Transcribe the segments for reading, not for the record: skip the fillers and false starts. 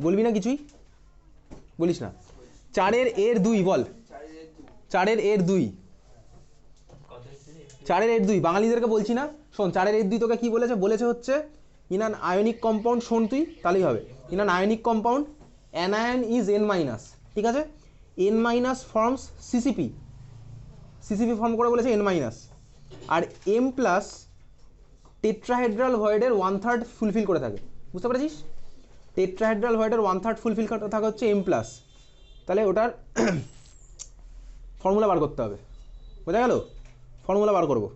বলবি না কিছুই, বলিস না। 4 এর 2 বল, 4 এর 2, 4 এর 2 বাঙালিদেরকে বলছি না, শোন 4 এর 2 তোকে কি বলেছে, বলেছে হচ্ছে ইন অ্যান আয়নিক কম্পাউন্ড, শোন তুই তাহলেই হবে, in an ionic compound anion is N-, ঠিক আছে, N- forms CCP, CCP form করে বলেছে N-, আর M+ টেট্রাহেড্রাল ভয়েডের 1/3 ফুলফিল করে থাকে, বুঝতে পেরেছিস? টেট্রাহেড্রাল ভয়েডের 1/3 ফুলফিল করে থাকে হচ্ছে M+, তাহলে ওটার ফর্মুলা বার করতে হবে, বোঝা গেল? ফর্মুলা বার করবো,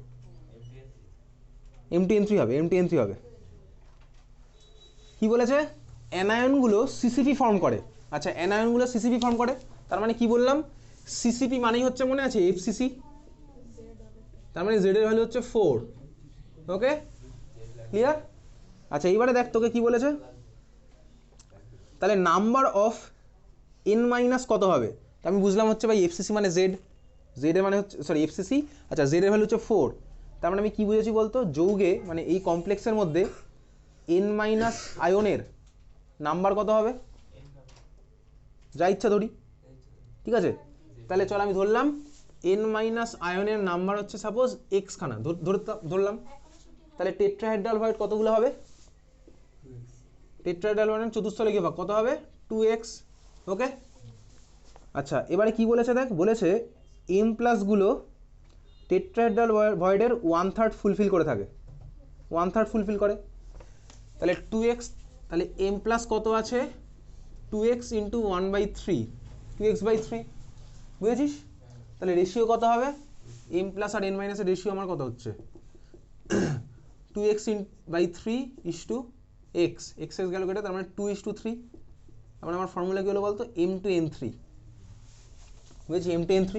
M2N3 হবে, M2N3 হবে। কি বলেছে? অ্যানায়নগুলো সিসিপি ফর্ম করে। আচ্ছা, অ্যানায়নগুলো সিসিপি ফর্ম করে, তার মানে কি বললাম? সিসিপি মানেই হচ্ছে, মনে আছে FCC, তার মানে জেড এর ভ্যালু হচ্ছে 4। ওকে, ক্লিয়ার? আচ্ছা, এইবারে দেখ তোকে কি বলেছে, তাহলে নাম্বার অফ N- কত হবে? তা আমি বুঝলাম হচ্ছে ভাই FCC মানে জেড, জেড এর মানে হচ্ছে, সরি FCC, আচ্ছা জেড এর ভ্যালু হচ্ছে 4, তার মানে আমি কি বুঝেছি বলতো, যৌগে মানে এই কমপ্লেক্সের মধ্যে N- আয়নের নাম্বার কত হবে? যা ইচ্ছা ধরি, ঠিক আছে? তাহলে চল আমি ধরলাম N- আয়নের নাম্বার হচ্ছে সাপোজ x খানা, ধরলাম, তাহলে টেট্রাহেড্রাল ভয়েড কতগুলো হবে? টেট্রাহেড্রাল ভয়েডের চতুর্থ লেখে ভাগ কত হবে? 2x। ওকে, আচ্ছা এবারে কি বলেছে দেখ, বলেছে M+ গুলো টেট্রাহেড্রাল ভয়েডের 1/3 ফুলফিল করে থাকে, 1/3 ফুলফিল করে, তাহলে 2x, তাহলে M+ কত আছে? 2x ইন্টু 1/3, 2x/3, বুঝেছিস? তাহলে রেশিও কত হবে? M+ আর N- এর রেশিও আমার কত হচ্ছে? 2x/3 is to x, x গেল কেটে, তার মানে 2:3, তার মানে আমার ফর্মুলা কি হলো বলতো? M2N3, বুঝেছি? M2N3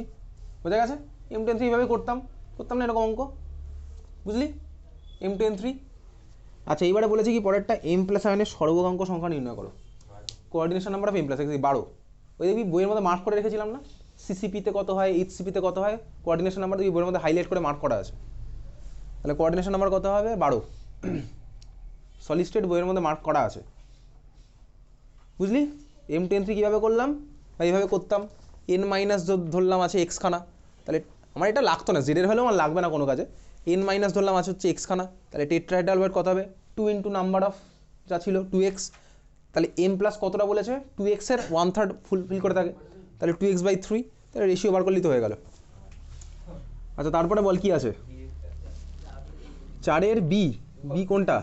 বোঝা গেছে? M2N3 এইভাবে করতাম না এরকম অঙ্ক, বুঝলি? M2N3। আচ্ছা এইবারে বলেছি কি পরেরটা, M+ আয়নের সর্বঙ্ক সংখ্যা নির্ণয় করো, কোঅর্ডিনেশন নাম্বার অফ M+, 12। ওই দেখবি বইয়ের মধ্যে মার্ক করে রেখেছিলাম না, সিসিপিতে কত হয়, HCPতে কত হয়, কোঅর্ডিনেশন নাম্বার দেখবি বইয়ের মধ্যে হাইলাইট করে মার্ক করা আছে, তাহলে কোঅর্ডিনেশন নাম্বার কত হবে? 12, সলিড স্টেট বইয়ের মধ্যে মার্ক করা আছে, বুঝলি? M2N3 কীভাবে করলাম? এইভাবে করতাম, N- ধরলাম আছে x খানা, তাহলে আমার এটা লাগতো না, জেডের ভ্যালু আমার লাগবে না কোনো কাজে, N- ধরলাম আছে হচ্ছে x খানা, তাহলে টেট্রাহেড্রাল ভয়েড কত হবে? 2 ইন্টু নাম্বার অফ যা ছিল 2x, তাহলে M+ কতটা বলেছে? 2x এর 1/3 ফুলফিল করে থাকে, তাহলে 2x/3, তাহলে রেশিও বার করলেই তো হয়ে গেল। আচ্ছা তারপরে বল কি আছে? 4 এর B, B কোনটা?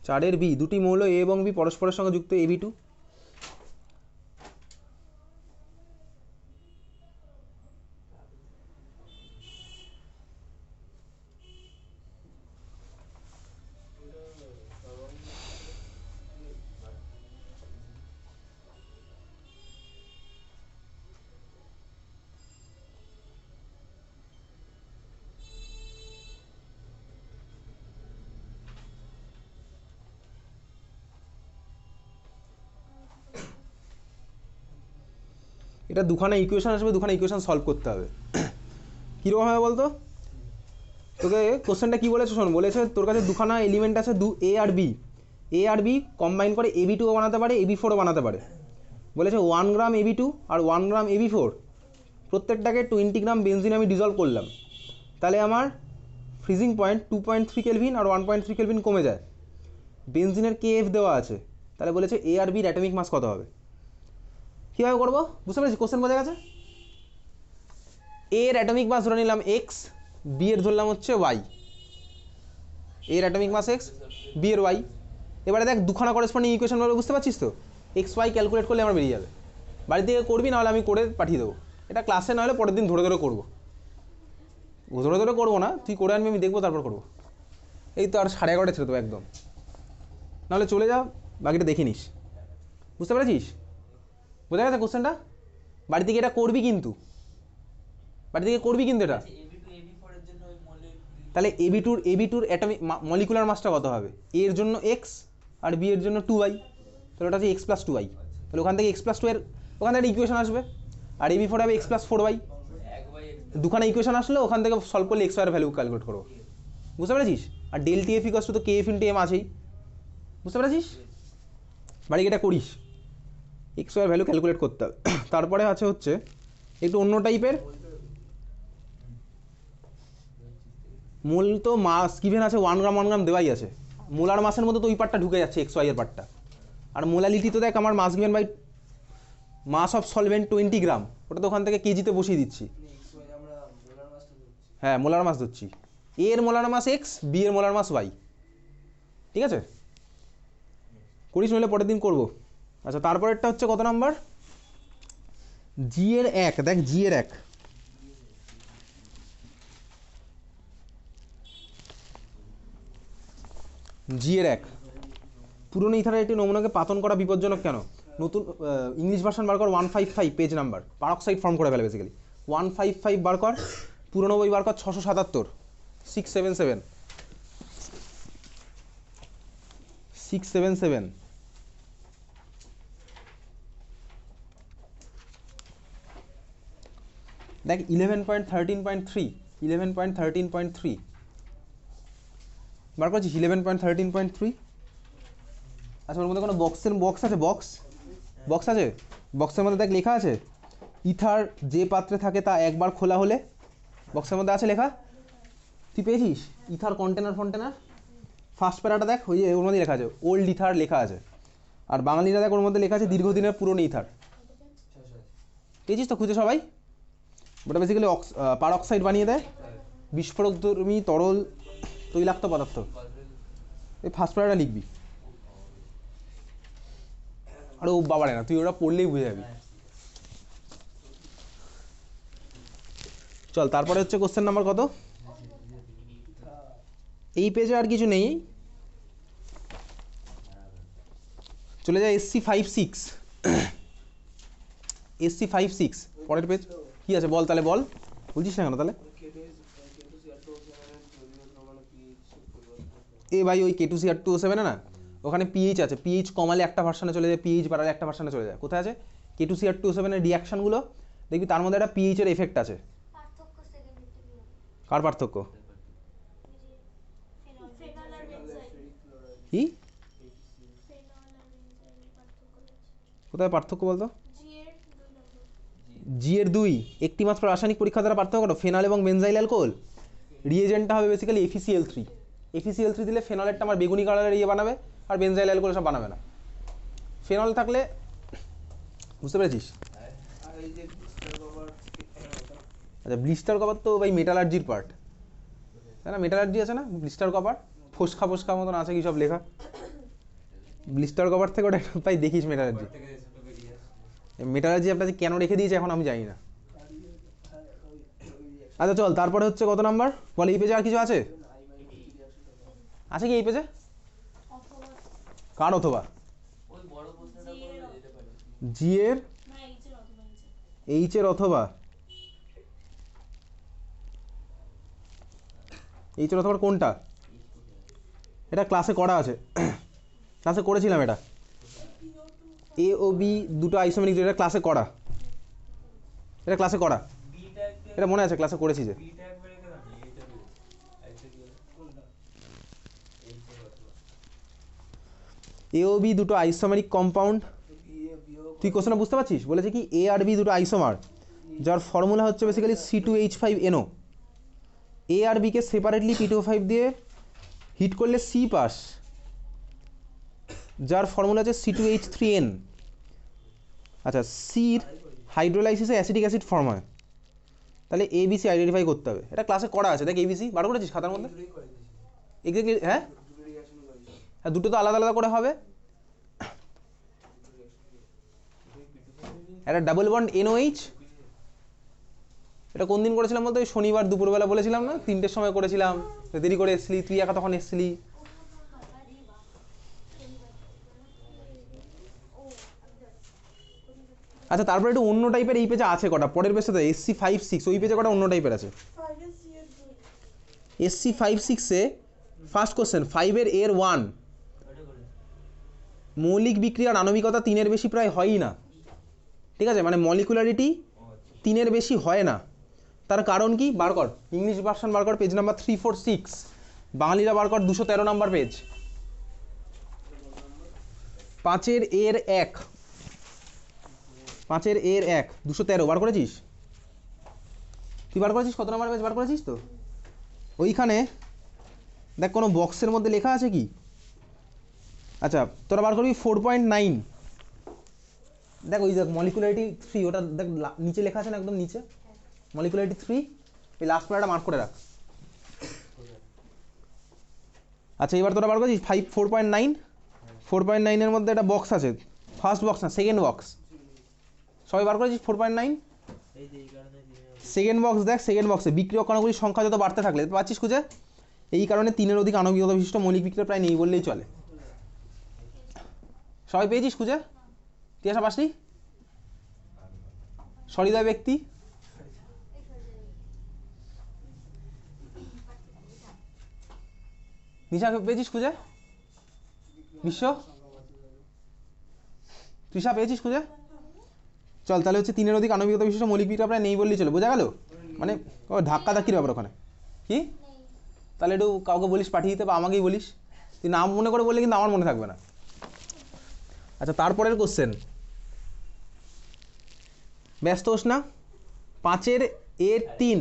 4 এর B, দুটি মৌল A এবং B পরস্পরের সঙ্গে যুক্ত, AB2। এটা দুখানা ইকুয়েশন আসবে, দুখানা ইকুয়েশন সলভ করতে হবে। কীরকম হবে বলতো? তোকে কোশ্চেনটা কী বলেছে শোন, বলেছে তোর কাছে দুখানা এলিমেন্ট আছে, A আর B, A আর B কম্বাইন করে AB2 বানাতে পারে, AB4 বানাতে পারে। বলেছে 1 গ্রাম AB2 আর 1 গ্রাম AB4, প্রত্যেকটাকে 20 গ্রাম বেনজিন আমি ডিজলভ করলাম, তাহলে আমার ফ্রিজিং পয়েন্ট 2.3 কেলভিন আর 1.3 কেলভিন কমে যায়। বেনজিনের KF দেওয়া আছে, তাহলে বলেছে A আর বির অ্যাটমিক মাস কত হবে। কীভাবে করবো বুঝতে পেরেছি? কোশ্চেন বোঝা গেছে? এর অ্যাটমিক মাস ধরে নিলাম x, বি এর ধরলাম হচ্ছে y, এর অ্যাটমিক মাস x, বি এর y। এবারে দেখ দুখানা করেসপন্ডিং ইকুয়েশন বলে, বুঝতে পারছিস তো? XY ক্যালকুলেট করলে আমার বেরিয়ে যাবে, বাড়ি থেকে করবি, নাহলে আমি করে পাঠিয়ে দেবো, এটা ক্লাসে নাহলে পরের দিন ধরে করবো, ধরে করবো না, তুই করে আনবি, আমি দেখবো তারপর করবো। এই তো আর 11:30 ছিল তো একদম, নাহলে চলে যা, বাকিটা দেখে নিস, বুঝতে পেরেছিস? বোঝা গেছে কোশ্চেনটা? বাড়ি থেকে এটা করবি কিন্তু, বাড়ি থেকে করবি কিন্তু এটা। তাহলে AB2 অ্যাটমিক মলিকুলার মাসটা কত হবে? A এর জন্য x আর B এর জন্য 2y, তাহলে ওটা হচ্ছে x+2y, তাহলে ওখান থেকে x+2 এর ওখান থেকে ইকুয়েশন আসবে, আর AB4 হবে x+4y, দুখানা ইকুয়েশন আসলে ওখান থেকে সলভ করলে x এর ভ্যালু ক্যালকুলেট করবো, বুঝতে পেরেছিস? আর ∆TF = তো KF × M আছেই, বুঝতে পেরেছিস? বাড়ি এটা করিস, এক্স ওয়াই ভ্যালু ক্যালকুলেট করতে হবে। তারপরে আছে হচ্ছে একটু অন্য টাইপের, মোল তো মাস গিভেন আছে 1 গ্রাম 1 গ্রাম দেওয়াই আছে, মোলার মাসের মধ্যে তো ওই পার্টটা ঢুকে যাচ্ছে এক্স ওয়াই এর পার্টটা। আর মোলালিটি তো দেখ আমার mass given by mass of solvent 20 gram, ওটা তো ওখান থেকে কেজিতে বসিয়ে দিচ্ছি। হ্যাঁ মোলার মাস ধরছি, এ এর মোলার মাস এক্স, বি এর মোলার মাস ওয়াই, ঠিক আছে করিস নইলে পরের দিন করবো। আচ্ছা তারপরেরটা হচ্ছে কত নাম্বার, জি এর 1, দেখ জি এর 1, জি এর 1 পুরনো ইথারের একটি নমুনাকে পাতন করা বিপজ্জনক কেন? নতুন ইংলিশ ভার্সন বার কর 155 পেজ নাম্বার, পারক্সাইড ফর্ম করে ফেলে বেসিক্যালি। 155 বার কর, পুরনো বই বার কর 677 677 677। দেখ 11.13.3 11.13.3 বার করছিস 11.13.3। আচ্ছা ওর মধ্যে কোনো বক্স আছে, বক্স আছে, বক্সের মধ্যে দেখ লেখা আছে ইথার যে পাত্রে থাকে তা একবার খোলা হলে, বক্সের মধ্যে আছে লেখা, তুই পেয়েছিস ইথার কন্টেনার ফার্স্ট প্যারাটা দেখ, ওই ওর মধ্যে লেখা আছে ওল্ড ইথার লেখা আছে, আর বাঙালিরা দেখ ওর মধ্যে লেখা আছে দীর্ঘদিনের পুরনো ইথার। পেয়েছিস তো খুঁজে সবাই? ওটা বেসিক্যালি পারক্সাইড বানিয়ে দেয়, বিস্ফোরকধর্মী তরল তৈলাক্ত পদার্থ। এই ফার্স্ট প্যারাটা লিখবি, আর ও বাবারে না, তুই ওটা পড়লেই বুঝে যাবি। চল তারপরে হচ্ছে কোশ্চেন নাম্বার কত, এই পেজে আর কিছু নেই, চলে যায় SC56 SC56 পরের পেজ কি আছে বল, তাহলে বল, বলছিস না কেন তাহলে? এ ভাই ওই K2CR207 না, ওখানে পিএইচ আছে, পিএইচ কমালে একটা ভার্সনে চলে যায়, পিএইচ বাড়ালে একটা ভার্সনে চলে যায়। কোথায় আছে K2CR207 এর রিয়াকশনগুলো দেখবি, তার মধ্যে একটা পিএইচ এর এফেক্ট আছে। কার পার্থক্য? কি কোথায় পার্থক্য বলতো? জি এর 2 একটি মাত্র রাসায়নিক পরীক্ষা দ্বারা পার্থক্য করো, ফেনল এবং বেনজাইল অ্যালকোহল। রিএজেন্টটা হবে বেসিক্যালি FeCl3, FeCl3 দিলে ফেনলেরটা আমার বেগুনি কালারের ইয়ে বানাবে, আর বেনজাইল অ্যালকোহল সব বানাবে না। ফেনল থাকলে, বুঝতে পেরেছিস? আচ্ছা ব্লিস্টার কভার তো ভাই মেটালার্জির পার্ট, তাই না? মেটালার্জি আছে না ব্লিস্টার কভার, ফোসকা মতন আছে কি সব লেখা, ব্লিস্টার কভার থেকে ওটা তাই দেখিস মেটালার্জি। মেটালার্জি আপনার কেন রেখে দিয়েছে এখন আমি জানি না। আচ্ছা চল তারপরে হচ্ছে কত নাম্বার বল, এই পেজে আর কিছু আছে? আছে কি এই পেজে? কার অথবা? জি এর এইচ এর অথবা, এইচ এর অথবা কোনটা? এটা ক্লাসে করা আছে, ক্লাসে করেছিলাম এটা, এ ও বি দুটো আইসোমেরিক, এটা ক্লাসে করা, এটা ক্লাসে করা, এটা মনে আছে ক্লাসে করেছি যে। এ ও বি দুটো আইসোমেরিক কম্পাউন্ড, তুই কোশ্চেনটা বুঝতে পারছিস? বলেছে কি এ আর বি দুটো আইসোমার, যার ফর্মুলা হচ্ছে বেসিক্যালি C2H5NO। এ আর বিকে সেপারেটলি P2O5 দিয়ে হিট করলে সি পাস, যার ফর্মুলা হচ্ছে C2H3N। আচ্ছা সির হাইড্রোলাইসিসে অ্যাসিডিক অ্যাসিড ফর্ম হয়, তাহলে ABC আইডেন্টিফাই করতে হবে, এটা ক্লাসে করা আছে, দেখ ABC বার করেছিস খাতার মধ্যে? এক্স্যাক্টলি হ্যাঁ, হ্যাঁ দুটো তো আলাদা আলাদা করে হবে, একটা ডাবল বন্ড NOH, এটা কোন দিন করেছিলাম বলতো? ওই শনিবার দুপুরবেলা বলেছিলাম না, 3টের সময় করেছিলাম, দেরি করে এসছিলি তুই, একা তখন এসছিলি। আচ্ছা তারপরে একটু অন্য টাইপের এই পেজে আছে কটা, পরের পেজে তো SC56 ওই পেজে কটা অন্য টাইপের আছে। SC56 এ ফার্স্ট কোশ্চেন 5 এর এর 1, মৌলিক বিক্রিয়ার আণবিকতা 3-এর বেশি প্রায় হয়ই না, ঠিক আছে, মানে মলিকুলারিটি 3-এর বেশি হয় না, তার কারণ কি বার কর, ইংলিশ ভার্সন বার কর পেজ নাম্বার 346, বাঙালিরা বার কর 213 নাম্বার পেজ, 5 এর 1, 5 এর 1 213 বার করেছিস? তুই বার করেছিস? কত নম্বর পেজ বার করেছিস? তো ওইখানে দেখ কোনো বক্সের মধ্যে লেখা আছে কি? আচ্ছা তোরা বার করবি 4.9। দেখ ওই দেখ মলিকুলারিটি 3, ওটা দেখ নিচে লেখা আছে না, একদম নিচে মলিকুলারিটি 3, এই লাস্ট প্যারাটা মার্ক করে রাখ। আচ্ছা এবার তোরা বার করছিস 4.9, 4.9 এর মধ্যে একটা বক্স আছে, ফার্স্ট বক্স না সেকেন্ড বক্স, সবাই বার করেছিস 4.9? সেকেন্ড বক্স দেখ, সেকেন্ড বক্সে বিক্রিয়ক কণাগুলির সংখ্যা যত বাড়তে থাকলে পাচ্ছিস খুঁজে, এই কারণে 3-এর অধিক আণবিকতা বিশিষ্ট মৌলিক বিক্রিয়া প্রায় নেই বললেই চলে। সবাই পেয়েছিস খুঁজে? তিয়াসা পাসনি? সহৃদয় ব্যক্তি নিশা পেয়েছিস খুঁজে? বিশ্ব তৃষা পেয়েছিস খুঁজে? চল তাহলে হচ্ছে 3-এর অধিক আণবিকতা বিশিষ্ট মৌলিক বিক্রিয়া প্রায় নেই বললেই চলে, বোঝা গেল? মানে ধাক্কা ধাক্কির ব্যাপার ওখানে কি? তাহলে একটু কাউকে বলিস পাঠিয়ে দিতে, বা আমাকেই বলিস, তুই নাম মনে করে বললে কিন্তু আমার মনে থাকবে না। আচ্ছা তারপরের কোশ্চেন, ব্যস্ত হোস না, 5 এর 3,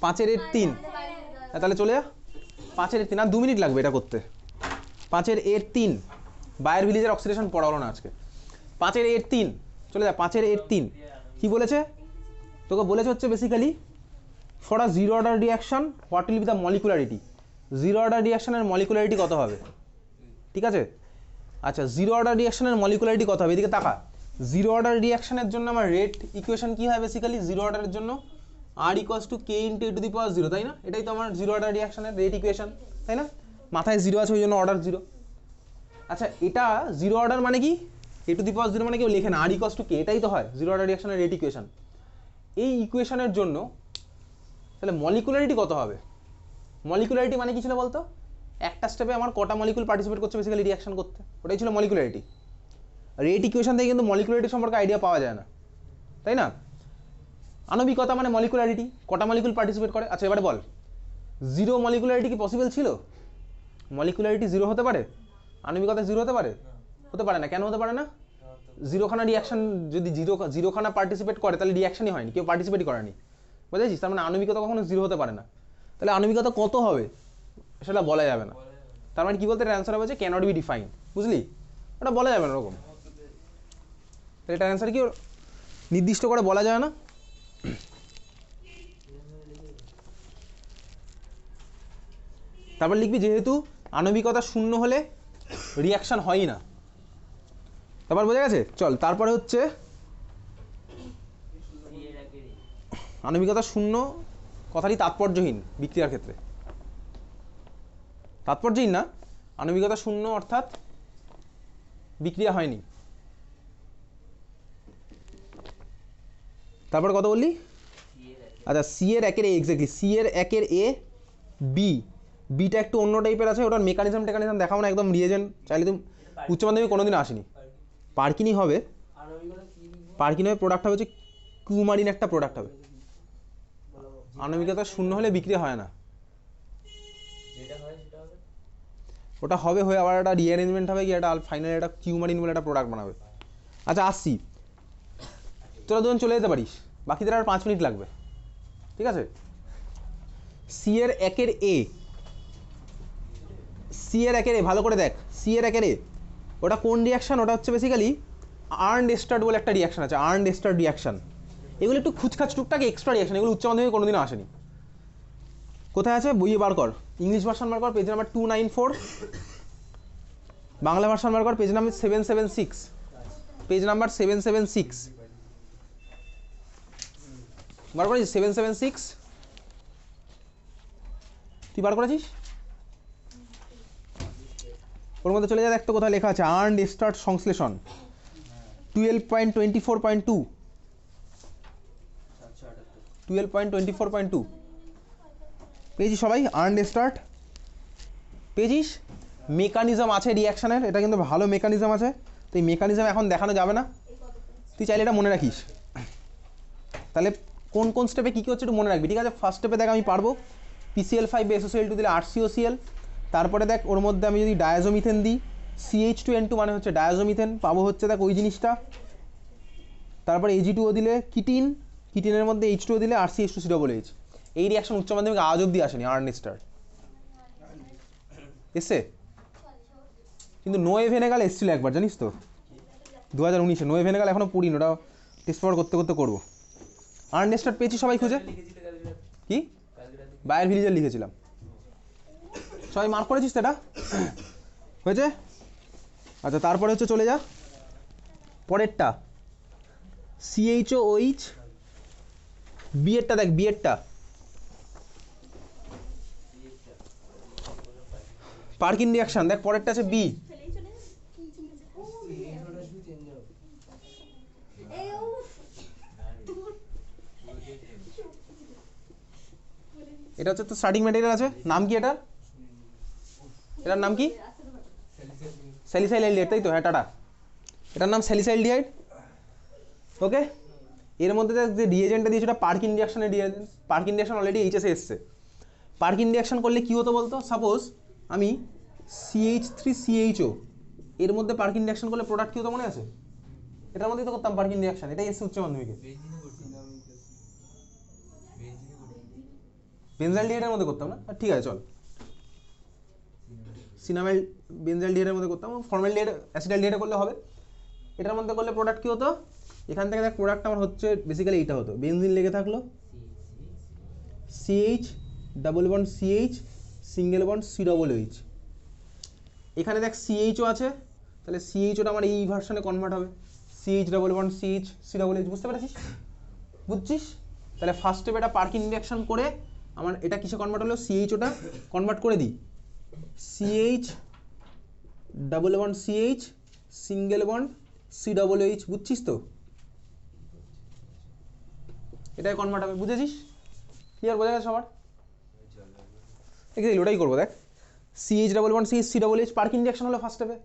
5 এর 3, তাহলে চলে যা 5 এর 3, আর 2 মিনিট লাগবে এটা করতে। 5 এর 3 বায়ার ভিলিজের অক্সিডেশন পড়া হলো না আজকে। 5 এর 3 চলে যা, 5 এর 3 কি বলেছে তোকে? বলেছে হচ্ছে basically for a zero order reaction what will be the molecularity. Zero order রিয়াকশনের মলিকুলারিটি কত হবে? ঠিক আছে, আচ্ছা জিরো অর্ডার রিয়াকশনের মলিকুলারিটি কত হবে? এদিকে তাকা। জিরো অর্ডার রিয়াকশনের জন্য আমার রেট ইকুয়েশন কি হয় বেসিক্যালি? জিরো অর্ডারের জন্য R equals to K into A to the power 0, তাই না? এটাই তো আমার জিরো অর্ডার রিয়াকশনের রেট ইকুয়েশন, তাই না? মাথায় 0 আছে ওই জন্য অর্ডার 0। আচ্ছা এটা জিরো অর্ডার মানে কি? এ টু দি পাওয়ার 0 মানে কেউ লেখে না, আর ইকুয়ালস টু কে, এটাই তো হয় জিরো অর্ডার রিয়াকশনের রেট ইকুয়েশন। এই ইকুয়েশনের জন্য তাহলে মলিকুলারিটি কত হবে? মলিকুলারিটি মানে কি ছিল বলতো? একটা স্টেপে আমার কটা মলিকুল পার্টিসিপেট করছে বেসিক্যালি রিয়াকশন করতে, ওটাই ছিল মলিকুলারিটি। রেট ইকুয়েশন থেকে কিন্তু মলিকুলারিটি সম্পর্কে আইডিয়া পাওয়া যায় না, তাই না? আণবিকতা মানে মলিকুলারিটি, কটা মলিকুল পার্টিসিপেট করে। আচ্ছা এবারে বল, জিরো মলিকুলারিটি কি পসিবল ছিল? মলিকুলারিটি 0 হতে পারে? আণবিকতা 0 হতে পারে? হতে পারে না। কেন হতে পারে না? জিরোখানা রিয়াকশন যদি জিরোখানা পার্টিসিপেট করে তাহলে রিয়াকশনই হয়নি, কেউ পার্টিসিপেটই করেনি, বুঝেছিস? তার মানে আণবিকতা কখনো 0 হতে পারে না। তাহলে আণবিকতা কত হবে সেটা বলা যাবে না। তার মানে কি বলতে, এর অ্যান্সার হবে যে ক্যানট বি ডিফাইন্ড, বুঝলি? ওটা বলা যাবে না ওরকম। এটার অ্যান্সার কি নির্দিষ্ট করে বলা যায় না। তারপর লিখবি যেহেতু আণবিকতা 0 হলে রিয়াকশন হয়ই না। তারপর বোঝা গেছে? চল তারপরে হচ্ছে আণবিকতা 0 কথাটি তাৎপর্যহীন বিক্রিয়ার ক্ষেত্রে। তাৎপর্যহীন না, আণবিকতা 0 অর্থাৎ বিক্রিয়া হয়নি। তারপর কত বললি? আচ্ছা সি এর 1 এর এ, এক্স্যাক্টলি সি এর 1 এর এ বি, বিটা একটু অন্য টাইপের আছে, ওটার মেকানিজম দেখাও না, একদম রিয়েজেন্ট চাইলে তুমি উচ্চ মাধ্যমিক কোনোদিন আসেনি। পার্কিনি হবে, পার্কিনি হবে, প্রোডাক্ট হবে হচ্ছে কিউমারিন একটা প্রোডাক্ট হবে। আণবিকতা 0 হলে বিক্রিয়া হয় না, ওটা হবে হয়ে আবার একটা রিঅ্যারেঞ্জমেন্ট হবে, কি একটা ফাইনালি একটা কিউমারিন বলে একটা প্রোডাক্ট বানাবে। আচ্ছা আসছি, তোরা দুজন চলে যেতে পারিস, বাকিদের আর 5 মিনিট লাগবে, ঠিক আছে? সি এর 1 এর এ, সি এর 1 এর এ ভালো করে দেখ, সি এর 1 এর এ ওটা কোন রিয়াকশন? ওটা হচ্ছে বেসিক্যালি আর্নড এস্টার্ড বলে একটা রিয়াকশন আছে, আর্নড এস্টার্ড রিয়াকশন। এগুলো একটু খুচখাচ টুকটাক এক্সট্রা রিয়াকশন, এগুলো উচ্চ মাধ্যমিকে কোনোদিনও আসেনি। কোথায় আছে? বইয়ে বার কর, ইংলিশ ভার্সন বার কর, পেজ নাম্বার 294, বাংলা ভার্সন বার কর, পেজ নাম্বার 776, পেজ নাম্বার 776 বার করেছিস? 776 তুই বার করেছিস? ওর মধ্যে চলে যায়, একটা কোথায় লেখা আছে আর্নড এস্টার্ড সংশ্লেষণ 12.24.2, 12.24.2 পেয়েছিস সবাই? আর্নড এস্টার্ড পেয়েছিস? মেকানিজম আছে রিয়াকশানের, এটা কিন্তু ভালো মেকানিজম আছে, তো এই মেকানিজম এখন দেখানো যাবে না, তুই চাইলে এটা মনে রাখিস। তাহলে কোন কোন স্টেপে কী কী হচ্ছে একটু মনে রাখবি, ঠিক আছে? ফার্স্ট স্টেপে দেখ আমি পারবো PCl5 SOCl2 দিলে RCOCl, তারপরে দেখ ওর মধ্যে আমি যদি ডায়াজোমিথেন দিই CH2N2 মানে হচ্ছে ডায়াজোমিথেন, পাবো হচ্ছে দেখ ওই জিনিসটা। তারপর Ag2O দিলে কিটিন, কিটিনের মধ্যে H2O দিলে RCH2COOH। এই রিয়াকশন উচ্চ মাধ্যমিক আজ অব্দি আসেনি আর্নেস্টার, এসছে কিন্তু নোয়ে ভেনেগাল এসেছিল একবার, জানিস তো 2019-এ। নোয়ে ভেনেগাল এখনো পড়িনি, ওটা টেস্ট পেপার করতে করতে করবো। আর্নেস্টার পেয়েছি সবাই খুঁজে, কি বায়ার ভিলিজার লিখেছিলাম, সবাই মার্ক করেছিস তো এটা হয়েছে। আচ্ছা তারপরে হচ্ছে চলে যা পরেরটা, CHOOH, বিয়েরটা দেখ, বিয়েরটা পার্কিন রিয়াকশন দেখ, পরেরটা আছে বি। এটা হচ্ছে তো স্টার্টিং ম্যাটেরিয়াল আছে, নাম কি এটা, এটার নাম কি স্যালিসাইল অ্যালডিহাইড, তাই তো? হ্যাঁ টাটা, এটার নাম স্যালিসাইল ডিহাইড। ওকে, এর মধ্যে যে রিয়েজেন্টটা দিয়েছে ওটা পার্কিন রিয়াকশনের রিয়েজেন্ট। পার্কিন রিয়াকশন অলরেডি এইচএসে এসছে। পার্কিন রিয়াকশন করলে কি হতো বলতো, সাপোজ আমি CH3CHO এর মধ্যে পার্কিন রিয়াকশন করলে প্রোডাক্ট কি হতো মনে আছে? এটার মধ্যেই তো করতাম পার্কিন রিয়াকশন, এটাই এসছে উচ্চ মাধ্যমিকে। বেনজাইল ডিহাইডের মধ্যে করতাম না, ঠিক আছে চল, সিনামাইল বেনজাইল ডিহাইডের মধ্যে করতাম, ফর্মালডিহাইড অ্যাসিটাইল ডিহাইডে করলে হবে। এটার মধ্যে করলে প্রোডাক্ট কি হতো, এখান থেকে দেখ প্রোডাক্ট আমার হচ্ছে বেসিক্যালি এইটা হতো, বেনজিন লেগে থাকলো, CH double bond CH single bond COOH। এখানে দেখ CHO আছে, তাহলে CHOটা আমার এই ভার্সনে কনভার্ট হবে, CH double bond CH COOH। বুঝতে পেরেছিস? বুঝছিস? তাহলে ফার্স্ট স্টেপ এটা পার্কিন রিয়াকশন করে আমার এটা কিসে কনভার্ট হলো, CHOটা কনভার্ট করে দিই CH double bond CH single bond COOH। বুঝছিস তো? এটাই কনভার্ট হবে, বুঝেছিস? ক্লিয়ার, বোঝা গেছে সবার? ওটাই করবো দেখ, CH double bond CH COOH Perkin reaction হলো ফার্স্ট স্টেপে।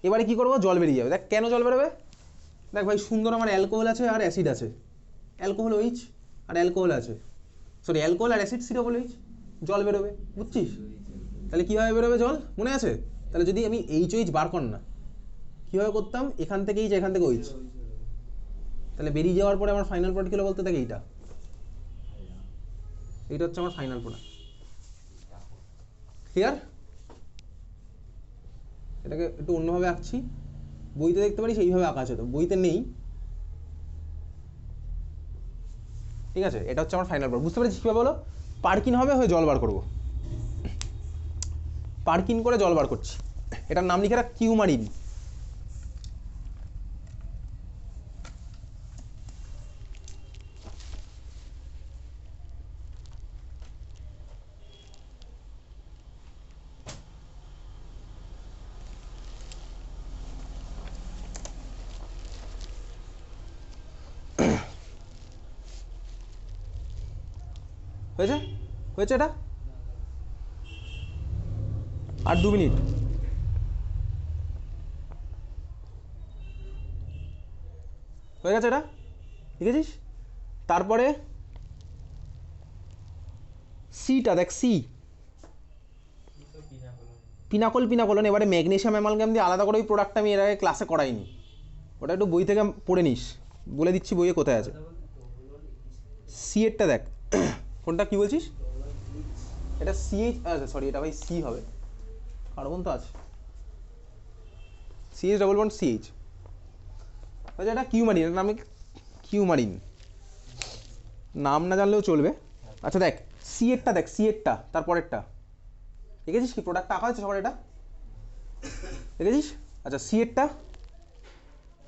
এবারে কি করবো, জল বেরিয়ে যাবে। দেখ কেন জল বেরোবে, দেখ ভাই সুন্দর আমার অ্যালকোহল আছে আর অ্যাসিড আছে, অ্যালকোহল OH আর অ্যালকোহল আছে, সরি অ্যালকোহল আর অ্যাসিড COOH, জল বেরোবে। বুঝছিস? তাহলে কীভাবে বেরোবে জল, মনে আছে? তাহলে যদি আমি HOH বার কর না, কীভাবে করতাম, এখান থেকে H এখান থেকে OH, তাহলে বেরিয়ে যাওয়ার পরে আমার ফাইনাল প্রোডাক্ট কী হলো বলতে, দেখ এইটা, এইটা হচ্ছে আমার ফাইনাল প্রোডাক্ট। ক্লিয়ার? এটাকে একটু অন্যভাবে আঁকছি, বইতে দেখতে পারি সেইভাবে আঁকা আছে, তো বইতে নেই। ঠিক আছে, এটা হচ্ছে আমার ফাইনাল প্রোডাক্ট। বুঝতে পারছিস কীভাবে বলো, পার্কিন হবে হয়ে জল বার করবো, পার্কিন করে জল বার করছি। এটার নাম লিখে রাখ কিউমারিন। হয়েছে? হয়েছে এটা? আর 2 মিনিট। হয়ে গেছে এটা, লিখেছিস? তারপরে সিটা দেখ, সি পিনাকল, পিনাকলন। এবারে ম্যাগনেসিয়াম অ্যামালগাম দিয়ে আলাদা করে ওই প্রোডাক্টটা আমি এর আগে ক্লাসে করাইনি, ওটা একটু বই থেকে পড়ে নিস, বলে দিচ্ছি বইয়ে কোথায় আছে। সি এরটা দেখ, কোনটা কি বলছিস, এটা CH, আচ্ছা সরি এটা ভাই সি হবে, কার্বন তো আছে, CH ডাবল বন্ড CH। আচ্ছা এটা কিউমারিন, এর নাম কিউমারিন, নাম না জানলেও চলবে। আচ্ছা দেখ সি এরটা দেখ, সি এরটা তারপরেরটা দেখেছিস কি প্রোডাক্টটা আঁকা হয়েছে সবার, এটা দেখেছিস? আচ্ছা সি এরটা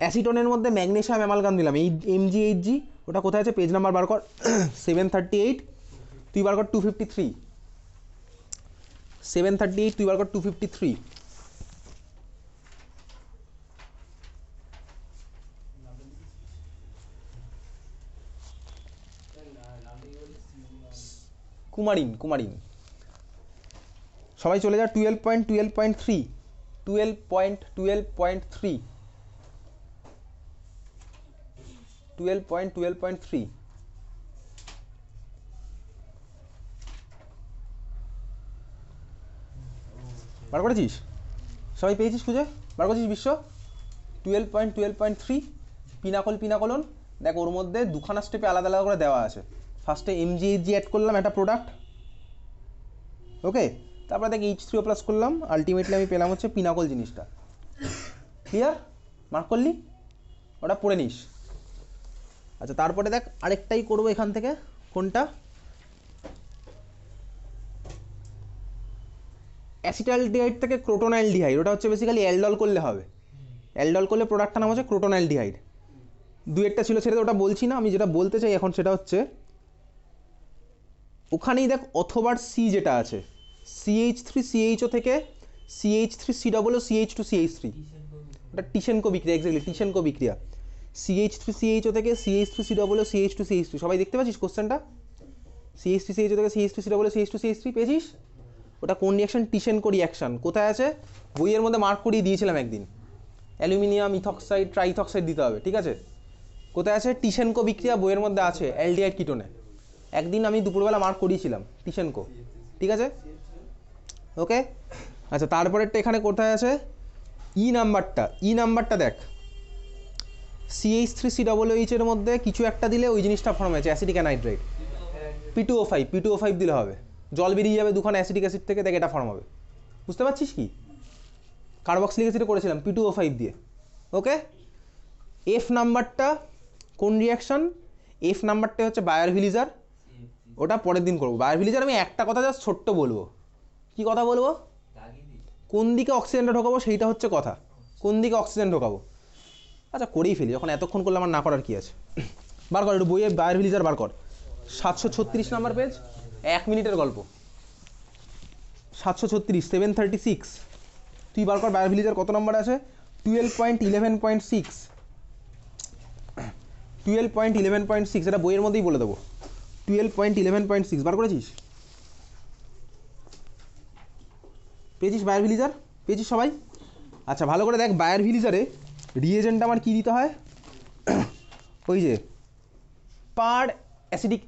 অ্যাসিটোনের মধ্যে ম্যাগনেসিয়াম অ্যামালগাম দিলাম, এই MgHg, ওটা কোথায় আছে, পেজ নাম্বার বার কর 738, তুই বার কর 253, 738 তুই বার কর 253। Coumarin, coumarin. সবাই চলে যা 12.12.3, 12.12.3, 12.12.3। বার করেছিস? সবাই পেয়েছিস খুঁজে বার করছিস বিশ্ব 12.12.3 পিনাকলন দেখ ওর মধ্যে দুখানা স্টেপে আলাদা আলাদা করে দেওয়া আছে ফার্স্টে এমজিএইচজি অ্যাড করলাম একটা প্রোডাক্ট ওকে তারপরে দেখ H3O প্লাস করলাম আলটিমেটলি আমি পেলাম হচ্ছে পিনাকল জিনিসটা ক্লিয়ার মার্ক করলি ওটা পড়ে নিস আচ্ছা তারপরে দেখ আরেকটাই করবো এখান থেকে কোনটা অ্যাসিটালডিহাইড থেকে ক্রোটোনাইলডিহাইড ওটা হচ্ছে বেসিক্যালি অ্যালডল করলে হবে অ্যালডল করলে প্রোডাক্টটার নাম হচ্ছে ক্রোটোনাইলডিহাইড দু একটা ছিল সেটা ওটা বলছি না আমি যেটা বলতে চাই এখন সেটা হচ্ছে ওখানেই দেখ অথবা সি যেটা আছে CH3CHO থেকে CH3COO CH2CH3 ওটা টিশেনকো বিক্রিয়া এক্স্যাক্টলি টিশেনকো বিক্রিয়া CH3CHO থেকে CH3COO CH2CH3 সবাই দেখতে পাচ্ছিস কোশ্চেনটা CH3CHO থেকে CH2COO CH2CH3 পেয়েছিস ওটা কোন রিয়াকশন টিশেনকো রিয়াকশন কোথায় আছে বইয়ের মধ্যে মার্ক করিয়ে দিয়েছিলাম একদিন অ্যালুমিনিয়াম ইথক্সাইড ট্রাইথক্সাইড দিতে হবে ঠিক আছে কোথায় আছে টিশেনকো বিক্রিয়া বইয়ের মধ্যে আছে অ্যালডিহাইড কিটোনে একদিন আমি দুপুরবেলা মার্ক করিয়েছিলাম টিশেনকো ঠিক আছে ওকে আচ্ছা তারপরেরটা এখানে কোথায় আছে ই নাম্বারটা দেখ CH3COOH এর মধ্যে কিছু একটা দিলে ওই জিনিসটা ফর্ম হয়েছে অ্যাসিডিক অ্যানহাইড্রাইড P2O5 দিলে হবে জল বেরিয়ে যাবে দুখানা অ্যাসিডিক অ্যাসিড থেকে দেখ এটা ফর্ম হবে বুঝতে পারছিস কি কার্বক্সিলিক অ্যাসিড করেছিলাম P2O5 দিয়ে ওকে এফ নাম্বারটা কোন রিয়াকশন এফ নাম্বারটা হচ্ছে বায়ার-ভিলিজার ওটা পরের দিন করবো বায়ার-ভিলিজার আমি একটা কথা জাস্ট ছোট্ট বলবো কি কথা বলবো কোন দিকে অক্সিজেনটা ঢোকাবো সেইটা হচ্ছে কথা কোন দিকে অক্সিজেন ঢোকাবো আচ্ছা করেই ফেলি যখন এতক্ষণ করলে আমার না করার কি আছে বার কর একটু বইয়ে বায়ার-ভিলিজার বার কর 736 নাম্বার পেজ 1 মিনিটের গল্প 736 736 তুই বার কর বায়ার-ভিলিজার কত নম্বর আছে 12.11.6 12.11.6 এটা বইয়ের মধ্যেই বলে দেবো 12.11.6 বার করেছিস পেয়েছিস বায়ার-ভিলিজার পেয়েছিস সবাই আচ্ছা ভালো করে দেখ বায়ার-ভিলিজারে রিয়েজেন্ট আমার কী দিতে হয় ওই যে পার অ্যাসিডিক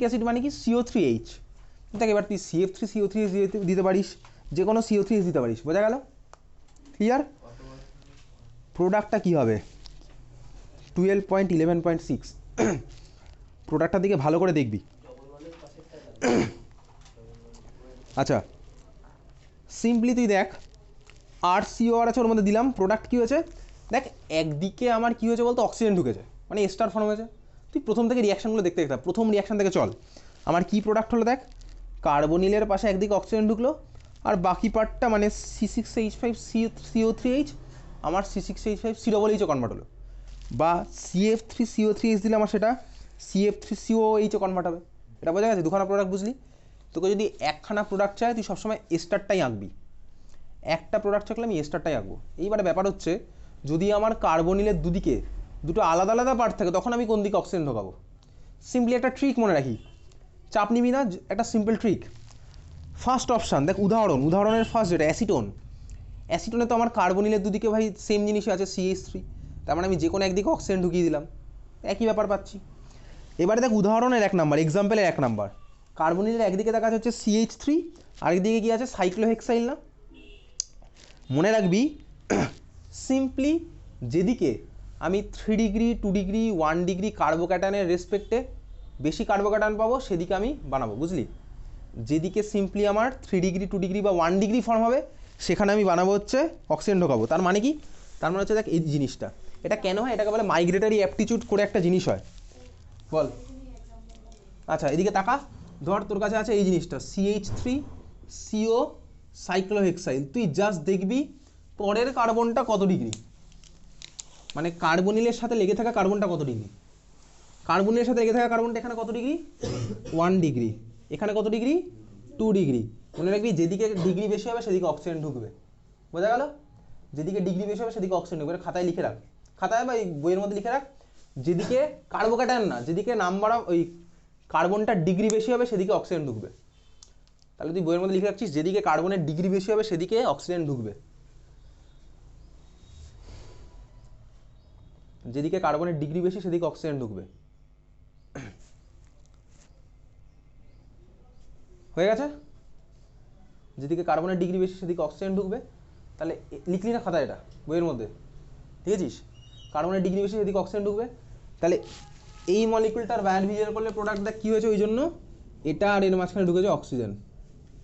অ্যাসিড মানে কি CO3H দেখ এবার তুই CF3CO3H দিতে পারিস যে কোনো CO3H দিতে পারিস বোঝা গেল ক্লিয়ার প্রোডাক্টটা কী হবে 12.11.6 প্রোডাক্টটার দিকে ভালো করে দেখবি আচ্ছা সিম্পলি তুই দেখ RCOR আছে ওর মধ্যে দিলাম প্রোডাক্ট কী হয়েছে দেখ একদিকে আমার কী হয়েছে বলতো অক্সিজেন ঢুকেছে মানে এস্টার ফর্ম হয়েছে তুই প্রথম থেকে রিয়াকশানগুলো দেখতে প্রথম রিয়াকশান থেকে চল আমার কি প্রোডাক্ট হলো দেখ কার্বনিলের পাশে একদিকে অক্সিজেন ঢুকলো আর বাকি পার্টটা মানে C6H5CO3H আমার C6H5COOH কনভার্ট হলো বা CF3CO3H দিলে আমার সেটা CF3COOH কনভার্ট হবে এটা বোঝা গেছে দুখানা প্রোডাক্ট বুঝলি তোকে যদি একখানা প্রোডাক্ট চাই তুই সবসময় এস্টারটাই আঁকবি একটা প্রোডাক্ট থাকলে আমি এস্টারটাই আঁকবো এইবারে ব্যাপার হচ্ছে যদি আমার কার্বনিলের দুদিকে দুটো আলাদা আলাদা পার্ট থাকে তখন আমি কোন দিকে অক্সিজেন ঢোকাবো সিম্পলি একটা ট্রিক মনে রাখি চাপ নিবি না একটা সিম্পল ট্রিক ফার্স্ট অপশান দেখ উদাহরণের ফার্স্ট যেটা অ্যাসিটোনে তো আমার কার্বনিলের দুদিকে ভাই সেম জিনিসই আছে CH3 তার মানে আমি যে কোনো একদিকে অক্সিজেন ঢুকিয়ে দিলাম একই ব্যাপার পাচ্ছি এবারে দেখ উদাহরণের 1 নাম্বার এক্সাম্পলের 1 নাম্বার কার্বনিলের একদিকে দেখা যাচ্ছে CH3 আরেকদিকে কি আছে সাইক্লোহেক্সাইল না মনে রাখবি সিম্পলি যেদিকে আমি 3 ডিগ্রি 2 ডিগ্রি 1 ডিগ্রি কার্বোক্যাটানের রেসপেক্টে বেশি কার্বোক্যাটান পাবো সেদিকে আমি বানাবো বুঝলি যেদিকে সিম্পলি আমার 3 ডিগ্রি 2 ডিগ্রি বা 1 ডিগ্রি ফর্ম হবে সেখানে আমি বানাবো হচ্ছে অক্সিজেন ঢোকাবো তার মানে কি তার মানে হচ্ছে দেখ এই জিনিসটা এটা কেন হয় এটাকে বলে মাইগ্রেটরি অ্যাপটিটিউড করে একটা জিনিস হয় বল আচ্ছা এদিকে তাকা ধর তোর কাছে আছে এই জিনিসটা CH3CO সাইক্লোহেক্সাইল তুই জাস্ট দেখবি পরের কার্বনটা কত ডিগ্রি মানে কার্বনিলের সাথে লেগে থাকা কার্বনটা কত ডিগ্রি কার্বনিলের সাথে লেগে থাকা কার্বনটা এখানে কত ডিগ্রি 1 ডিগ্রি এখানে কত ডিগ্রি 2 ডিগ্রি মনে রাখবি যেদিকে ডিগ্রি বেশি হবে সেদিকে অক্সিজেন ঢুকবে বোঝা গেল যেদিকে ডিগ্রি বেশি হবে সেদিকে অক্সিজেন ঢুকবে খাতায় লিখে রাখ খাতায় বা এই বইয়ের মধ্যে লিখে রাখ যেদিকে কার্বোক্যাটায়ন না যেদিকে নাম্বার অফ ওই কার্বনটা ডিগ্রি বেশি হবে সেদিকে অক্সিজেন ঢুকবে তাহলে তুই বইয়ের মধ্যে লিখে রাখছিস যেদিকে কার্বনের ডিগ্রি বেশি হবে সেদিকে অক্সিজেন ঢুকবে যেদিকে কার্বনের ডিগ্রি বেশি সেদিকে অক্সিজেন ঢুকবে হয়ে গেছে যেদিকে কার্বনের ডিগ্রি বেশি সেদিকে অক্সিজেন ঢুকবে। তাহলে লিখলি না খাতা এটা বইয়ের মধ্যে, ঠিক আছিস? কার্বনের ডিগ্রি বেশি সেদিকে অক্সিজেন ঢুকবে। তাহলে এই মলিকুলটার বায়ার ভিজিয়ার করলে প্রোডাক্ট দেখ কী হয়েছে, ওই জন্য এটা আর এর মাঝখানে ঢুকেছে অক্সিজেন।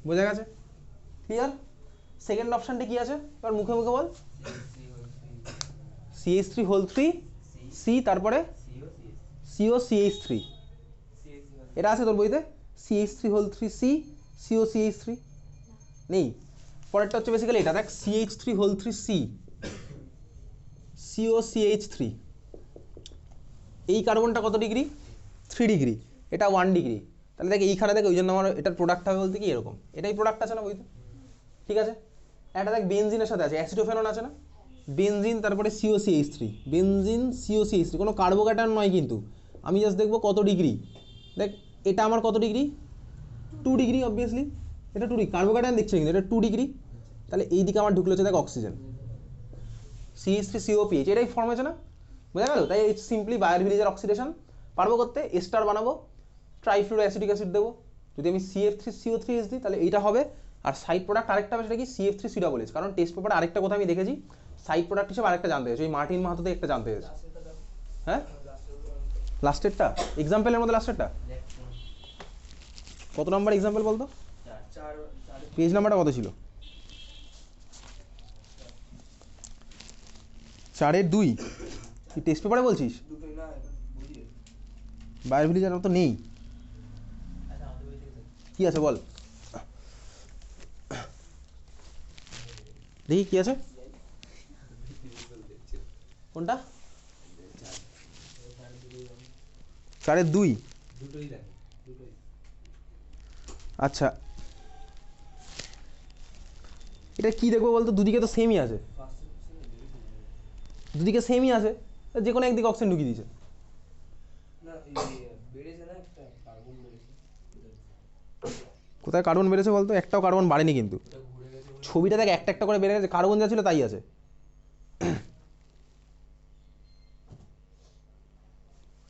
বোঝা গেছে? ক্লিয়ার? সেকেন্ড অপশানটা কী আছে এবার মুখে মুখে বল। CH3 C, তারপরে COCH3, এটা আছে তোর বইতে? CH3 C, COCH3 নেই। পরেরটা হচ্ছে বেসিক্যালি এটা দেখ, CH3 C, COCH3। এই কার্বনটা কত ডিগ্রি? 3 ডিগ্রি, এটা 1 ডিগ্রি। তাহলে দেখ এইখানে দেখ, ওই জন্য আমার এটার প্রোডাক্ট হবে বলতে কি এরকম, এটাই প্রোডাক্ট আছে না বইতে, ঠিক আছে? একটা দেখ বেনজিনের সাথে আছে, অ্যাসিডোফেনন আছে না, বেনজিন তারপরে COCH3, বেনজিন COCH3, কোনো কার্বোক্যাটায়ন নয় কিন্তু। আমি জাস্ট দেখবো কত ডিগ্রি। দেখ এটা আমার কত ডিগ্রি? 2 ডিগ্রি অবভিয়াসলি, এটা 2 ডিগ্রি, কার্বোক্যাটায়ন দেখছি কিন্তু এটা 2 ডিগ্রি। তাহলে এই দিকে আমার ঢুকলে হচ্ছে দেখ অক্সিজেন, CH3COPH, এটাই ফর্ম হয়েছে না? বোঝা গেল? তাই সিম্পলি বায়ার ভিলিজার অক্সিডেশন পারবো করতে, এস্টার বানাবো, ট্রাইফ্লুরো অ্যাসিটিক অ্যাসিড দেবো। যদি আমি CF3CO3H দিই তাহলে এইটা হবে। আর সাইড প্রোডাক্ট আরেকটা হবে, সেটা কি CF3COOH, কারণ টেস্ট পেপারে আরেকটা কথা আমি দেখেছি, সাইড প্রোডাক্ট হিসেবে আরেকটা জানতে হয়েছে, ওই মার্টিন মাহাতোতে একটা জানতে হয়েছে। হ্যাঁ লাস্টেরটা এক্সাম্পলের মধ্যে, লাস্টেরটা কত নাম্বার এক্সাম্পল বলতো? পেজ নাম্বারটা কত ছিল? 4-2 তুই টেস্ট পেপারে বলছিস? বায়ার ভিলিজার তো নেই, কি আছে বল দেখি কি আছে, কোনটা? 4-2, আচ্ছা এটা কি দেখবো বলতো? দুদিকে তো সেমই আছে, দুদিকে সেমই আছে, যে কোনো একদিকে অক্সিজেন ঢুকিয়ে দিয়েছে। কোথায় কার্বন বেড়েছে বলতো? একটাও কার্বন বাড়েনি কিন্তু, ছবিটা দেখ একটা একটা করে বেড়ে গেছে, কার্বন যা ছিল তাই আছে।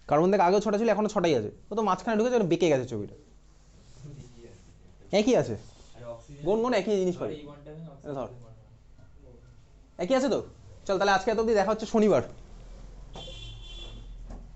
কার্বন দেখ আগেও 6টা ছিল, এখনো 6টাই আছে, ও তো মাঝখানে ঢুকেছে, ওটা বেঁকে গেছে ছবিটা। একই আছে, কোন কোন একই জিনিস পাবে, ধর একই আছে তো। চল তাহলে আজকে এত অবধি, দেখা হচ্ছে শনিবার।